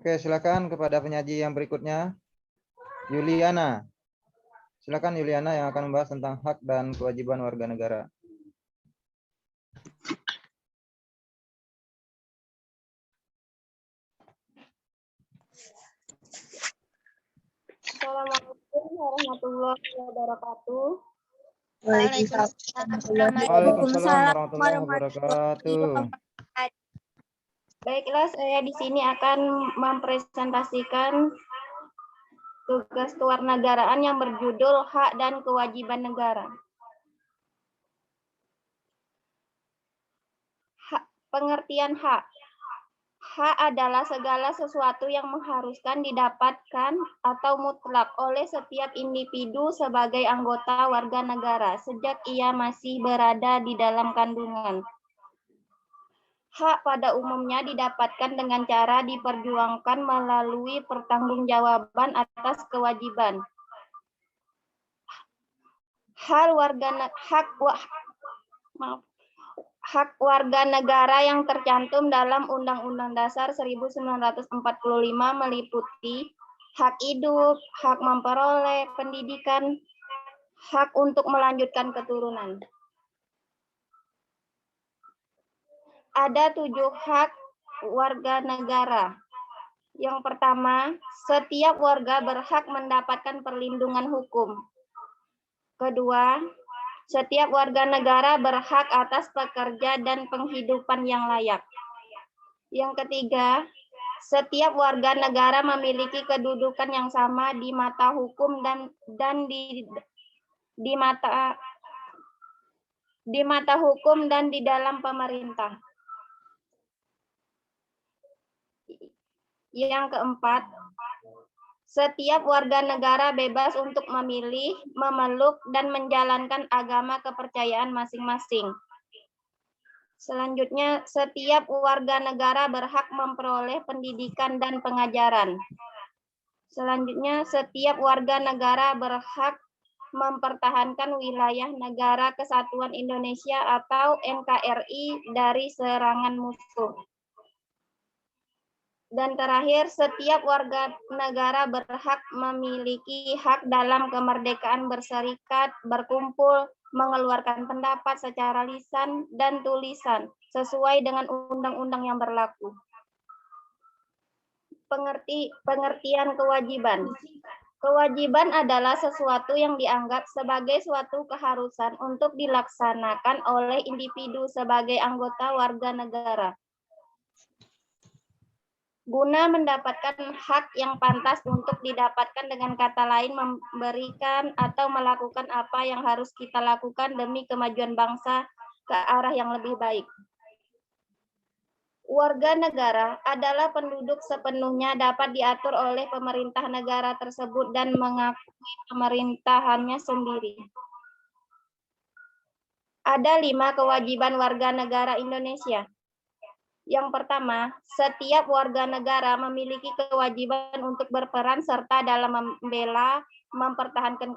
Oke, silakan kepada penyaji yang berikutnya, Yuliana. Silakan Yuliana yang akan membahas tentang hak dan kewajiban warga negara. Assalamualaikum warahmatullahi wabarakatuh. Waalaikumsalam warahmatullahi wabarakatuh. Baiklah, saya di sini akan mempresentasikan tugas kewarganegaraan yang berjudul Hak dan Kewajiban Negara. Pengertian hak. Hak adalah segala sesuatu yang mengharuskan didapatkan atau mutlak oleh setiap individu sebagai anggota warga negara sejak ia masih berada di dalam kandungan. Hak pada umumnya didapatkan dengan cara diperjuangkan melalui pertanggungjawaban atas kewajiban. Hak warga negara yang tercantum dalam Undang-Undang Dasar 1945 meliputi hak hidup, hak memperoleh pendidikan, hak untuk melanjutkan keturunan. Ada 7 hak warga negara. Yang pertama, setiap warga berhak mendapatkan perlindungan hukum. Kedua, setiap warga negara berhak atas pekerja dan penghidupan yang layak. Yang ketiga, setiap warga negara memiliki kedudukan yang sama di mata hukum dan di mata hukum dan di dalam pemerintah. Yang keempat, setiap warga negara bebas untuk memilih, memeluk, dan menjalankan agama kepercayaan masing-masing. Selanjutnya, setiap warga negara berhak memperoleh pendidikan dan pengajaran. Selanjutnya, setiap warga negara berhak mempertahankan wilayah Negara Kesatuan Indonesia atau NKRI dari serangan musuh. Dan terakhir, setiap warga negara berhak memiliki hak dalam kemerdekaan berserikat, berkumpul, mengeluarkan pendapat secara lisan dan tulisan, sesuai dengan undang-undang yang berlaku. Pengertian kewajiban. Kewajiban adalah sesuatu yang dianggap sebagai suatu keharusan untuk dilaksanakan oleh individu sebagai anggota warga negara, guna mendapatkan hak yang pantas untuk didapatkan, dengan kata lain memberikan atau melakukan apa yang harus kita lakukan demi kemajuan bangsa ke arah yang lebih baik. Warga negara adalah penduduk sepenuhnya dapat diatur oleh pemerintah negara tersebut dan mengakui pemerintahannya sendiri. Ada 5 kewajiban warga negara Indonesia. Yang pertama, setiap warga negara memiliki kewajiban untuk berperan serta dalam membela, mempertahankan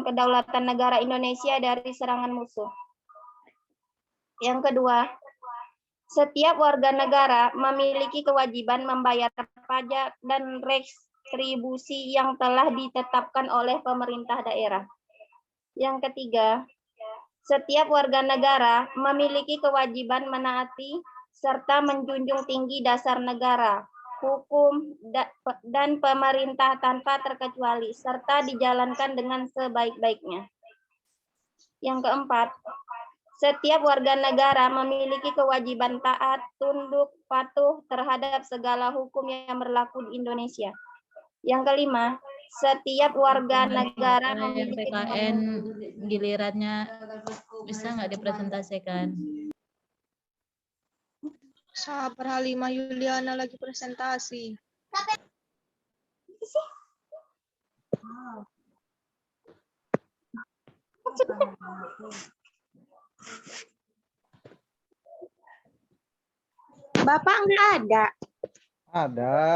kedaulatan negara Indonesia dari serangan musuh. Yang kedua, setiap warga negara memiliki kewajiban membayar pajak dan retribusi yang telah ditetapkan oleh pemerintah daerah. Yang ketiga, setiap warga negara memiliki kewajiban menaati serta menjunjung tinggi dasar negara, hukum, dan pemerintah tanpa terkecuali, serta dijalankan dengan sebaik-baiknya. Yang keempat, setiap warga negara memiliki kewajiban taat, tunduk, patuh terhadap segala hukum yang berlaku di Indonesia. Yang kelima, setiap warga negara memiliki PKN gilirannya bisa nggak dipresentasikan? Sabar Halimah, Yuliana lagi presentasi. Bapak nggak ada. Ada.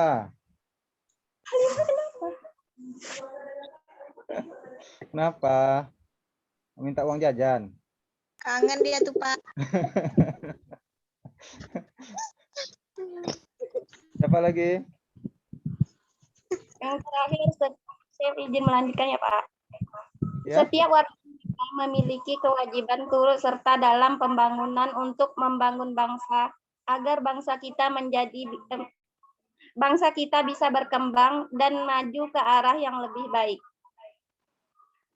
Kenapa? Minta uang jajan? Kangen dia tuh, Pak. Siapa lagi? Yang terakhir, saya izin melanjutkan ya Pak. Ya. Setiap warga memiliki kewajiban turut serta dalam pembangunan untuk membangun bangsa agar bangsa kita bisa berkembang dan maju ke arah yang lebih baik.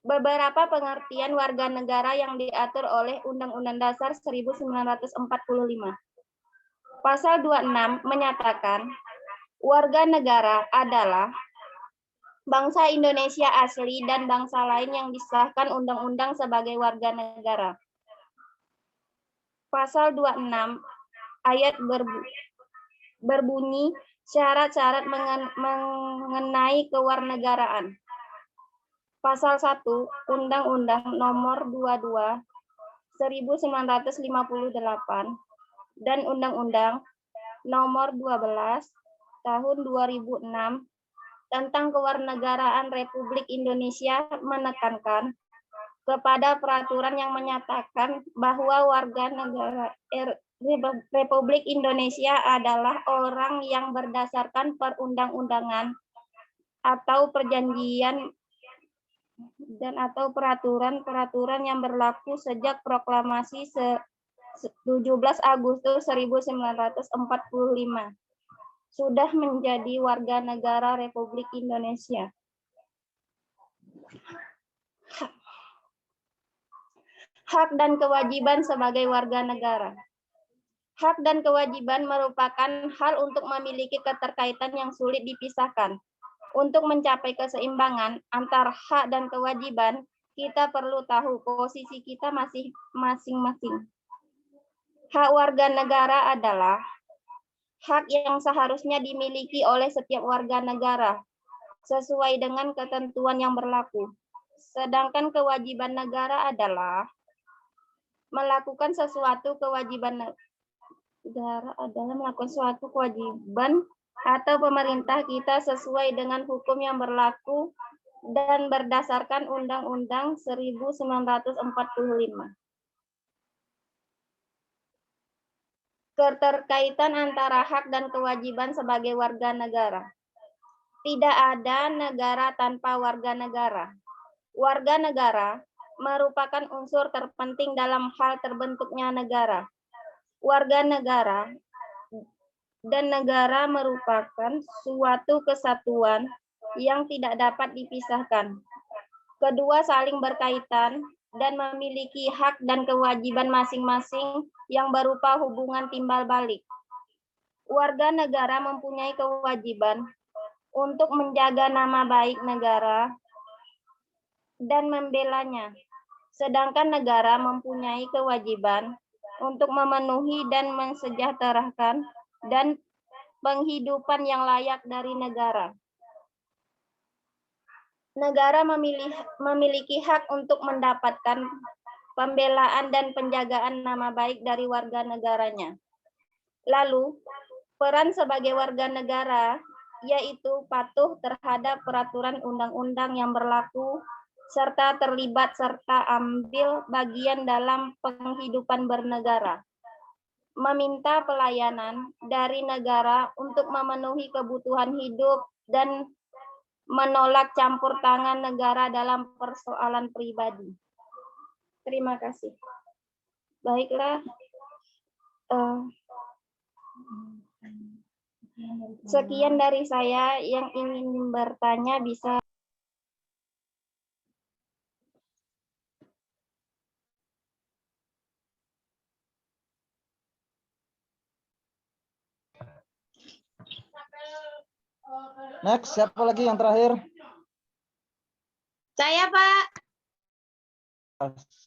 Beberapa pengertian warga negara yang diatur oleh Undang-Undang Dasar 1945. Pasal 26 menyatakan warga negara adalah bangsa Indonesia asli dan bangsa lain yang disahkan undang-undang sebagai warga negara. Pasal 26 ayat berbunyi syarat-syarat mengenai kewarganegaraan. Pasal 1 Undang-Undang Nomor 22 1958 dan Undang-Undang Nomor 12 Tahun 2006 tentang Kewarganegaraan Republik Indonesia menekankan kepada peraturan yang menyatakan bahwa warga negara Republik Indonesia adalah orang yang berdasarkan perundang-undangan atau perjanjian dan atau peraturan-peraturan yang berlaku sejak proklamasi 17 Agustus 1945 sudah menjadi warga negara Republik Indonesia. Hak dan kewajiban sebagai warga negara. Hak dan kewajiban merupakan hal untuk memiliki keterkaitan yang sulit dipisahkan. Untuk mencapai keseimbangan antara hak dan kewajiban, kita perlu tahu posisi kita masing-masing. Hak warga negara adalah hak yang seharusnya dimiliki oleh setiap warga negara sesuai dengan ketentuan yang berlaku. Sedangkan kewajiban negara adalah melakukan sesuatu kewajiban negara adalah melakukan suatu kewajiban atau pemerintah kita sesuai dengan hukum yang berlaku dan berdasarkan Undang-Undang 1945. Keterkaitan antara hak dan kewajiban sebagai warga negara. Tidak ada negara tanpa warga negara. Warga negara merupakan unsur terpenting dalam hal terbentuknya negara. Warga negara dan negara merupakan suatu kesatuan yang tidak dapat dipisahkan. Kedua saling berkaitan dan memiliki hak dan kewajiban masing-masing yang berupa hubungan timbal balik. Warga negara mempunyai kewajiban untuk menjaga nama baik negara dan membelanya. Sedangkan negara mempunyai kewajiban untuk memenuhi dan mensejahterakan dan penghidupan yang layak dari negara. Negara memiliki hak untuk mendapatkan pembelaan dan penjagaan nama baik dari warga negaranya. Lalu, peran sebagai warga negara yaitu patuh terhadap peraturan undang-undang yang berlaku serta terlibat serta ambil bagian dalam penghidupan bernegara. Meminta pelayanan dari negara untuk memenuhi kebutuhan hidup dan menolak campur tangan negara dalam persoalan pribadi. Terima kasih. Baiklah, sekian dari saya. Yang ingin bertanya bisa. Next, siapa lagi yang terakhir? Saya, Pak.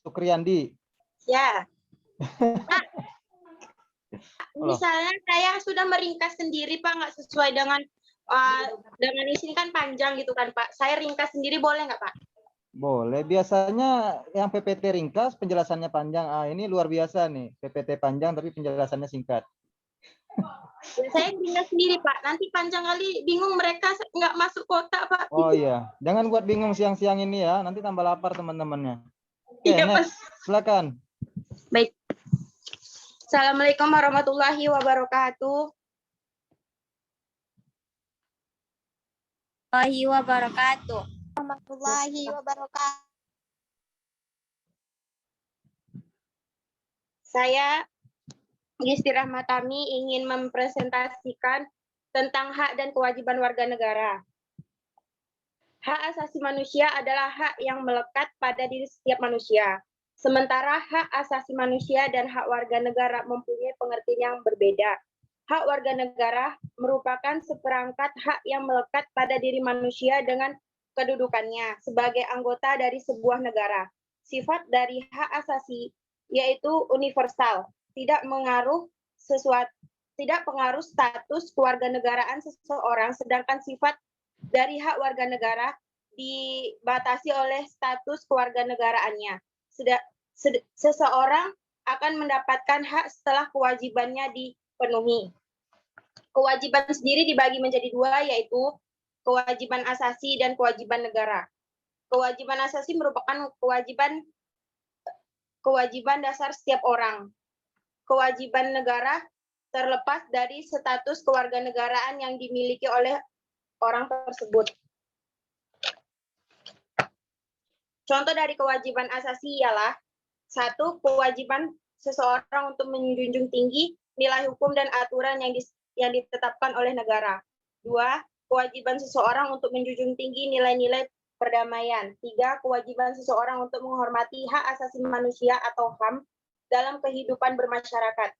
Sukriyandi. Ya. Halo. Misalnya saya sudah meringkas sendiri, Pak, nggak sesuai dengan di sini kan panjang gitu kan, Pak. Saya ringkas sendiri boleh nggak, Pak? Boleh. Biasanya yang PPT ringkas, penjelasannya panjang. Ah, ini luar biasa nih. PPT panjang tapi penjelasannya singkat. Saya ringkas sendiri, Pak. Nanti panjang kali bingung mereka nggak masuk kotak, Pak. Oh iya. Jangan buat bingung siang-siang ini ya. Nanti tambah lapar teman-temannya. Oke, Iya, Pak. next. Silakan. Baik. Assalamualaikum warahmatullahi wabarakatuh. warahmatullahi wabarakatuh. Warahmatullahi wabarakatuh. Saya Gisti Rahmatami ingin mempresentasikan tentang hak dan kewajiban warga negara. Hak asasi manusia adalah hak yang melekat pada diri setiap manusia. Sementara hak asasi manusia dan hak warga negara mempunyai pengertian yang berbeda. Hak warga negara merupakan seperangkat hak yang melekat pada diri manusia dengan kedudukannya sebagai anggota dari sebuah negara. Sifat dari hak asasi yaitu universal, tidak pengaruh status kewarganegaraan seseorang, sedangkan sifat dari hak warga negara dibatasi oleh status kewarganegaraannya. Seseorang akan mendapatkan hak setelah kewajibannya dipenuhi. Kewajiban sendiri dibagi menjadi dua, yaitu kewajiban asasi dan kewajiban negara. Kewajiban asasi merupakan kewajiban dasar setiap orang. Kewajiban negara terlepas dari status kewarganegaraan yang dimiliki oleh orang tersebut. Contoh dari kewajiban asasi ialah 1. Kewajiban seseorang untuk menjunjung tinggi nilai hukum dan aturan yang ditetapkan oleh negara. 2. Kewajiban seseorang untuk menjunjung tinggi nilai-nilai perdamaian. 3. Kewajiban seseorang untuk menghormati hak asasi manusia atau HAM dalam kehidupan bermasyarakat.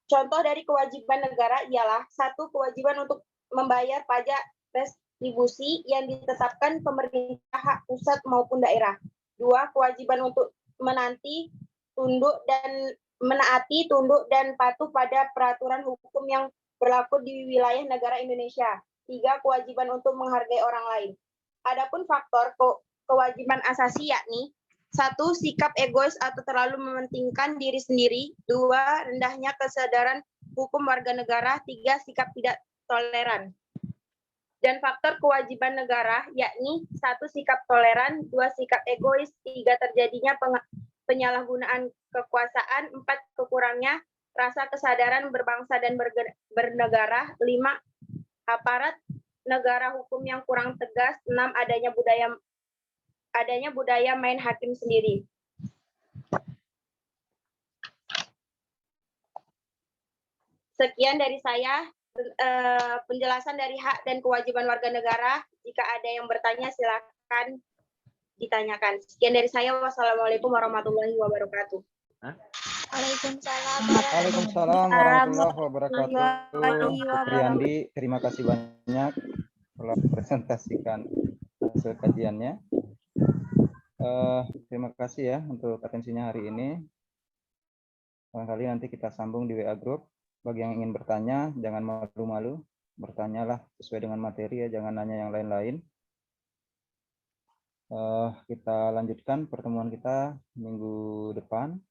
Contoh dari kewajiban negara ialah 1. Kewajiban untuk membayar pajak retribusi yang ditetapkan pemerintah hak pusat maupun daerah. 2. Kewajiban untuk menaati, tunduk, dan patuh pada peraturan hukum yang berlaku di wilayah negara Indonesia. 3. Kewajiban untuk menghargai orang lain. Adapun faktor kewajiban asasi yakni 1. Sikap egois atau terlalu mementingkan diri sendiri. 2. Rendahnya kesadaran hukum warga negara. 3. Sikap tidak toleran. Dan faktor kewajiban negara yakni 1. Sikap toleran. 2. Sikap egois. 3. Terjadinya penyalahgunaan kekuasaan. 4. Kekurangnya rasa kesadaran berbangsa dan bernegara. 5. Aparat negara hukum yang kurang tegas. 6. Adanya budaya main hakim sendiri. Sekian dari saya penjelasan dari hak dan kewajiban warga negara. Jika ada yang bertanya silakan ditanyakan. Sekian dari saya. Wassalamualaikum warahmatullahi wabarakatuh. Waalaikumsalam. Waalaikumsalam warahmatullahi wabarakatuh. Supriyandi, terima kasih banyak telah presentasikan hasil kajiannya. Terima kasih ya untuk atensinya hari ini. Barangkali nanti kita sambung di WA Group. Bagi yang ingin bertanya, jangan malu-malu. Bertanyalah sesuai dengan materi ya, jangan nanya yang lain-lain. Kita lanjutkan pertemuan kita minggu depan.